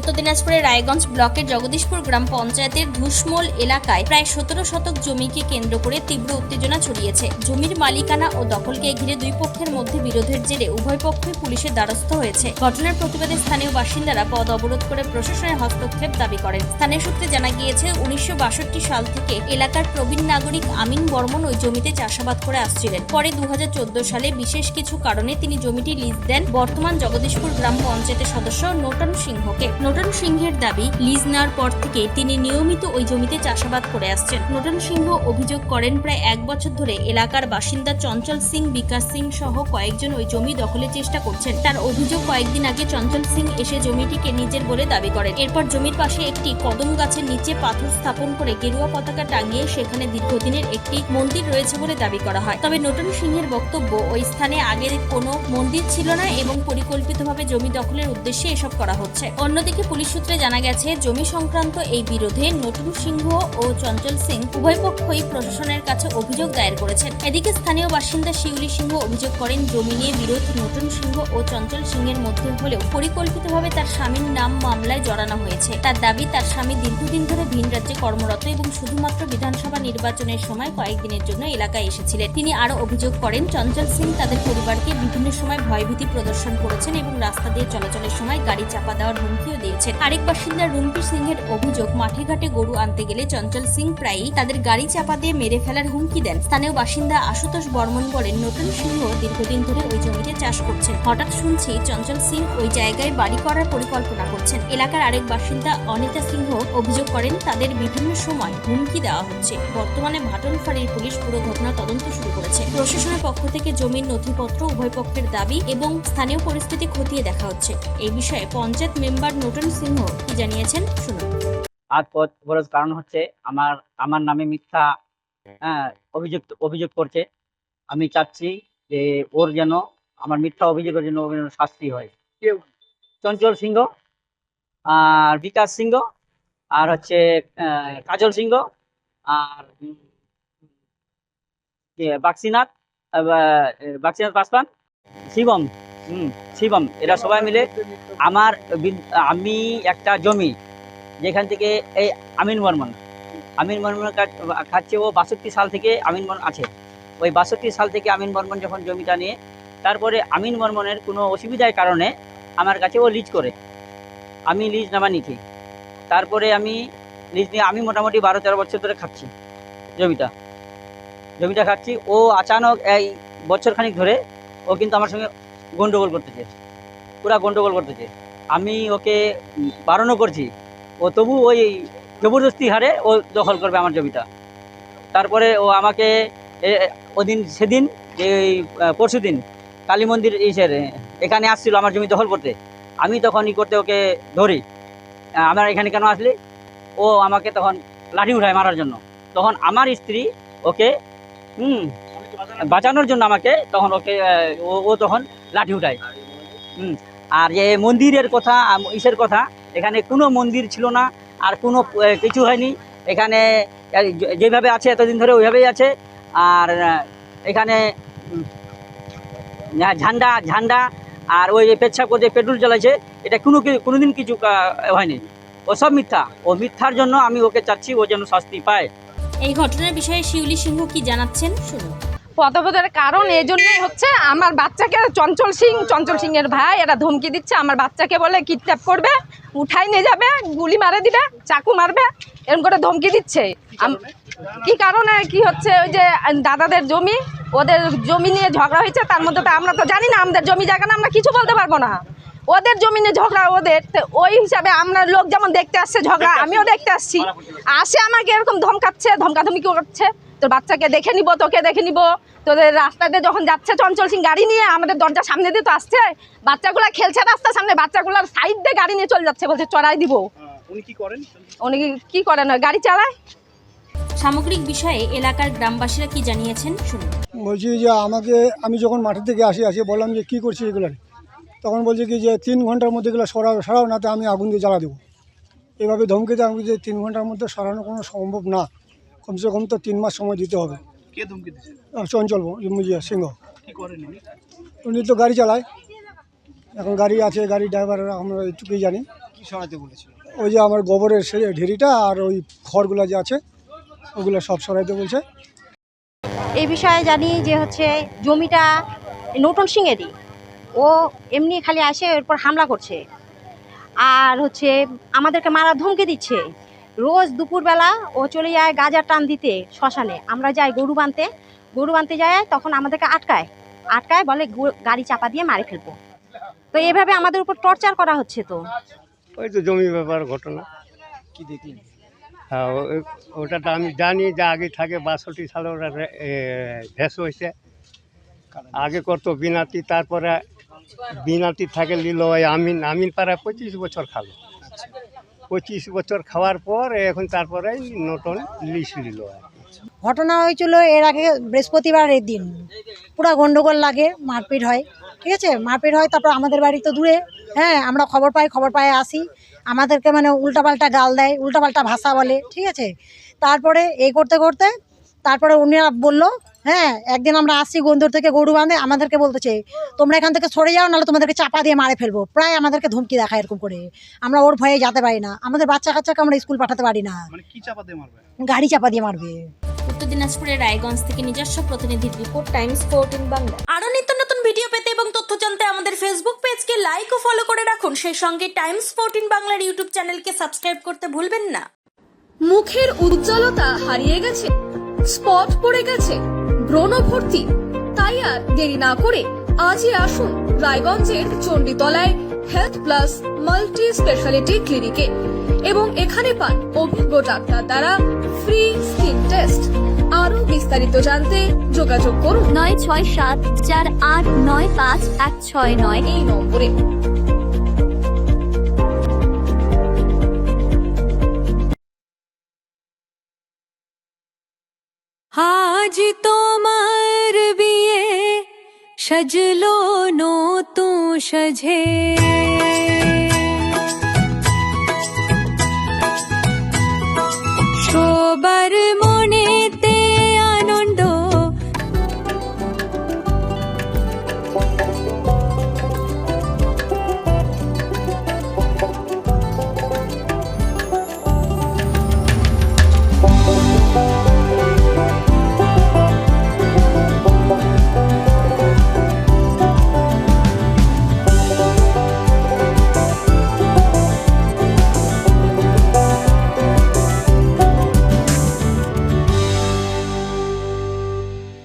উত্তর দিনাজপুরের রায়গঞ্জ ব্লকের জগদীশপুর গ্রাম পঞ্চায়েতের ধুসমোল এলাকায় প্রায় 17 শতক জমিকে কেন্দ্র করে তীব্র উত্তেজনা ছড়িয়েছে। জমির মালিকানা ও দখলকে ঘিরে দুই পক্ষের মধ্যে বিরোধের জেরে উভয় পক্ষই পুলিশের দ্বারস্থ হয়েছে। ঘটনার প্রতিবাদে স্থানীয় বাসিন্দারা পথ অবরোধ করে প্রশাসনের হস্তক্ষেপ দাবি করেন। স্থানীয় সূত্রে জানা গিয়েছে 1962 সাল থেকে এলাকার প্রবীণ নাগরিক আমিন বর্মন ওই জমিতে চাষাবাদ করে আসছিলেন। পরে 2014 সালে বিশেষ কিছু কারণে তিনি জমিটি লিজ দেন বর্তমান জগদীশপুর গ্রাম পঞ্চায়েতের সদস্য নোটন সিংহকে। নোটন সিংহের দাবি, লিজ নেওয়ার পর থেকে তিনি নিয়মিত ওই জমিতে চাষাবাদ করে আসছেন। নোটন সিংহ অভিযোগ করেন, প্রায় 1 বছর ধরে এলাকার বাসিন্দা চঞ্চল সিং, বিকাশ সিং সহ কয়েকজন ওই জমি দখলের চেষ্টা করছেন। তার অভিযোগ, কয়েকদিন আগে চঞ্চল সিং এসে জমিটিকে নিজের বলে দাবি করেন। এরপর জমির পাশে একটি কদম গাছের নিচে পাথর স্থাপন করে গেরুয়া পতাকা টাঙিয়ে সেখানে দীর্ঘদিনের একটি মন্দির রয়েছে বলে দাবি করা হয়। তবে নোটন সিংহের বক্তব্য, ওই স্থানে আগের কোনো মন্দির ছিল না এবং পরিকল্পিতভাবে জমি দখলের উদ্দেশ্যে এসব করা হচ্ছে। অন্যদিকে পুলিশ সূত্রে জানা গেছে, জমি সংক্রান্ত এই বিরোধে নতুন সিংহ ও চঞ্চল সিং উভয় পক্ষই প্রশাসনের কাছে অভিযোগ দায়ের করেছেন। এদিকে স্থানীয় বাসিন্দা শিউলি সিংহ অভিযোগ করেন, জমি নিয়ে বিরোধ নতুন সিংহ ও চঞ্চল সিংহের মধ্যে হলেও পরিকল্পিতভাবে তার স্বামীর নাম মামলায় জড়ানো হয়েছে। তার দাবি, তার স্বামী দীর্ঘদিন ধরে ভিন রাজ্যে কর্মরত এবং শুধুমাত্র বিধানসভা নির্বাচনের সময় কয়েকদিনের জন্য এলাকায় এসেছিলেন। তিনি আরও অভিযোগ করেন, চঞ্চল সিং তাদের পরিবারকে বিভিন্ন সময় ভয়ভীতি প্রদর্শন করেছেন এবং রাস্তা দিয়ে চলাচলের সময় গাড়ি চাপা দেওয়ার হুমকিও দিয়েছেন। আরেক বাসিন্দা রুম্পি সিংহের অভিযোগ, মাঠে ঘাটে গরু আনতে গেলে চঞ্চল সিং প্রায়ই তাদের গাড়ি চাপা দিয়ে মেরে ফেলার হুমকি দেন। স্থানীয় বাসিন্দা আশুতোষ বর্মন বলেন, নতুন সিংহ দীর্ঘদিন ধরে ওই জমিতে চাষ করছেন। হঠাৎ শুনছি চঞ্চল সিং ওই জায়গায় বাড়ি করার পরিকল্পনা করছেন। এলাকার আরেক বাসিন্দা অনিতা সিংহ অভিযোগ করেন, তাদের বিভিন্ন সময় হুমকি দেওয়া হচ্ছে। বর্তমানে ভাটন ফাঁড়ির পুলিশ পুরো ঘটনা তদন্ত শুরু করেছে। প্রশাসনের পক্ষ থেকে জমির নথিপত্র, উভয় পক্ষের দাবি এবং স্থানীয় পরিস্থিতি খতিয়ে দেখা হচ্ছে। এই বিষয়ে পঞ্চায়েত মেম্বার নতুন সিংহ কি জানিয়েছেন, শুনুন। আজ পথ অবরোধ কারণ হচ্ছে আমার নামে মিথ্যা অভিযোগ করছে। আমি চাচ্ছি যে ওর যেন, আমার মিথ্যা অভিযোগের জন্য ওর যেন শাস্তি হয়। চঞ্চল সিংহ আর বিকাশ সিংহ আর হচ্ছে কাজল সিংহ আর বাক্সিনাথ পাসওয়ান, শিবম এরা সবাই মিলে আমি একটা জমি, যেখান থেকে এই আমিন বর্মন খাচ্ছে, ও 62 সাল থেকে আমিন বর্মন আছে। ওই 62 সাল থেকে আমিন বর্মন যখন জমিটা নিয়ে, তারপরে আমিন বর্মনের কোনো অসুবিধার কারণে আমার কাছে ও লিজ করে, আমি লিজ নেওয়া নিচ্ছি। তারপরে আমি লিজ নিয়ে আমি মোটামুটি 12-13 বছর ধরে খাচ্ছি জমিটা খাচ্ছি। ও আচানক এই বছরখানিক ধরে ও কিন্তু আমার সঙ্গে গন্ডগোল করতেছে, পুরা গন্ডগোল করতেছে। আমি ওকে বারণও করছি, ও তবু ওই জবরদস্তি হারে ও দখল করবে আমার জমিটা। তারপরে ও আমাকে সেদিন যে পরশু দিন কালী মন্দির এখানে আসছিল আমার জমি দখল করতে। আমি তখন করতে ওকে ধরি, আমার এখানে কেন আসলি? ও আমাকে তখন লাঠি উঠায় মারার জন্য। তখন আমার স্ত্রী ওকে বাঁচানোর জন্য আমাকে তখন ও তখন লাঠি উঠায়। আর যে মন্দিরের কথা, কথা, এখানে কোনো মন্দির ছিল না, আর কোনো কিছু হয়নি। এখানে যেভাবে আছে এতদিন ধরে ওইভাবেই আছে। আর এখানে ঝান্ডা আর ওই পেচ্ছাপ করে পেট্রোল জ্বালাইছে, এটা কোনোদিন কিছু হয়নি। ও সব মিথ্যা। ও মিথ্যার জন্য আমি ওকে চাচ্ছি ও যেন শাস্তি পায়। এই ঘটনার বিষয়ে শিউলি সিংহ কি জানাচ্ছেন, শুনুন। পথবোধের কারণ এই জন্যই হচ্ছে, আমার বাচ্চাকে চঞ্চল সিংয়ের ভাই এরা ধমকি দিচ্ছে। আমার বাচ্চাকে বলে কিডন্যাপ করবে, উঠাই নিয়ে যাবে, গুলি মারে দিবে, চাকু মারবে, এরকম করে ধমকি দিচ্ছে। কি কারণে কি হচ্ছে, ওই যে দাদাদের জমি, ওদের জমি নিয়ে ঝগড়া হয়েছে। তার মধ্যে তো আমরা তো জানি না, আমাদের জমি জায়গা না, আমরা কিছু বলতে পারবো না। ওদের জমি নিয়ে ঝগড়া, ওদের ওই হিসাবে আমরা লোক যেমন দেখতে আসছে ঝগড়া, আমিও দেখতে আসছি। আসে আমাকে এরকম ধমকাধমকি করছে, তোর বাচ্চাকে দেখে নিব, তোকে দেখে নিব। তোদের রাস্তাতে যখন যাচ্ছে চঞ্চল সিং গাড়ি নিয়ে, আমাদের দরজার সামনে দিয়ে তো আসছে, বাচ্চাগুলা খেলছে রাস্তার সামনে, বাচ্চাগুলার সাইড দিয়ে গাড়ি নিয়ে চলে যাচ্ছে, বলছে চড়াই দিব। উনি কি করেন গাড়ি চালায়। সামগ্রিক বিষয়ে এলাকার গ্রামবাসীরা কি জানিয়েছেন, শুনুন। বলছি যে আমি যখন মাঠের থেকে আসি বললাম যে কী করছি এগুলো, তখন বলছে কি যে 3 ঘন্টার মধ্যে এগুলো সরাও না, তো আমি আগুন দিয়ে জ্বালা দেবো। এভাবে ধমকে দেয়। আমি যে 3 ঘন্টার মধ্যে সরানো কোনো সম্ভব না, কমসে কম তো 3 মাস সময় দিতে হবে। কে ধমকি দিচ্ছে? চঞ্চল সিংহ। কি করেন উনি তো গাড়ি চালায়, এখন গাড়ি আছে, গাড়ি ড্রাইভার আমরা এইটুকুই জানি। কি সরাতে বলেছিল? ওই যে আমার গোবরের সে ঢেরিটা আর ওই খড়গুলো যে আছে ওগুলো সব সরাইতে বলছে। এই বিষয়ে জানি যে হচ্ছে জমিটা নতুন সিংয়েরই, ও এমনি খালি আসে এরপর হামলা করছে আর হচ্ছে আমাদেরকে মারার ধমকি দিচ্ছে। রোজ দুপুরবেলা ও চলে যায় গাজার টান দিতে শ্মশানে, আমরা যাই গরু বানতে যায়, তখন আমাদেরকে আটকায় বলে গাড়ি চাপা দিয়ে মারে ফেলবো। তো এভাবে আমাদের উপর টর্চার করা হচ্ছে। তো ওই তো জমি ব্যাপার ঘটনা। কি দেখলেন? হ্যাঁ, ওটা তো আমি জানি যে আগে থাকে 62 সালে ওটা ভেস হয়েছে। আগে করতো বিনাতি, তারপরে বিনাতি থাকে লিল ওই আমিন পাড়ায় 25 বছর খালো। 25 বছর খাওয়ার পর এখন তারপরে নতুন লিস লিল। ঘটনা হয়েছিল এর আগে বৃহস্পতিবারের দিন, পুরো গন্ডগোল লাগে, মারপিট হয়। ঠিক আছে, মারপিট হয়, তারপর আমাদের বাড়ি তো দূরে। হ্যাঁ, আমরা খবর পাই আসি, আমাদেরকে মানে উল্টাপাল্টা গাল দেয়, উল্টাপাল্টা ভাষা বলে। ঠিক আছে, তারপরে এই করতে তারপরে উনিরা বললো, হ্যাঁ একদিন আমরা আসছি গন্দর থেকে গরু বাঁধে, আমাদেরকে বলতেছে তোমরা এখান থেকে সরে যাও, নাহলে তোমাদেরকে চাপা দিয়ে মারে ফেলবো। প্রায় আমাদেরকে ধমকি দেখায় এরকম করে। আমরা ওর ভয়ে যেতে পারি না, আমাদের বাচ্চা কাচ্চাকে আমরা স্কুল পাঠাতে পারি না। মানে কি চাপা দিয়ে মারবে? গাড়ি চাপা দিয়ে মারবে। উত্তর দিনাজপুরের রায়গঞ্জ থেকে নিজস্ব প্রতিনিধির রিপোর্ট, টাইমস 14 বাংলা। আরো নিত্য নতুন ভিডিও পেতে এবং তথ্য জানতে আমাদের ফেসবুক পেজকে লাইক ও ফলো করে রাখুন। সেই সঙ্গে টাইমস 14 বাংলার ইউটিউব চ্যানেলকে সাবস্ক্রাইব করতে ভুলবেন না। মুখের উজ্জ্বলতা হারিয়ে গেছে, স্পট পড়ে গেছে, ব্রণ ভর্তি, তাই আর দেরি না করে আজই আসুন রায়গঞ্জের চণ্ডীতলায় হেলথ প্লাস মাল্টি স্পেশালিটি ক্লিনিকে এবং এখানে পান অভিজ্ঞ ডাক্তার দ্বারা ফ্রি স্কিন টেস্ট। আরো বিস্তারিত জানতে যোগাযোগ করুন 9674895169 এই নম্বরে। আজ তোমার বিয়ে সাজলো নতুন সাজে।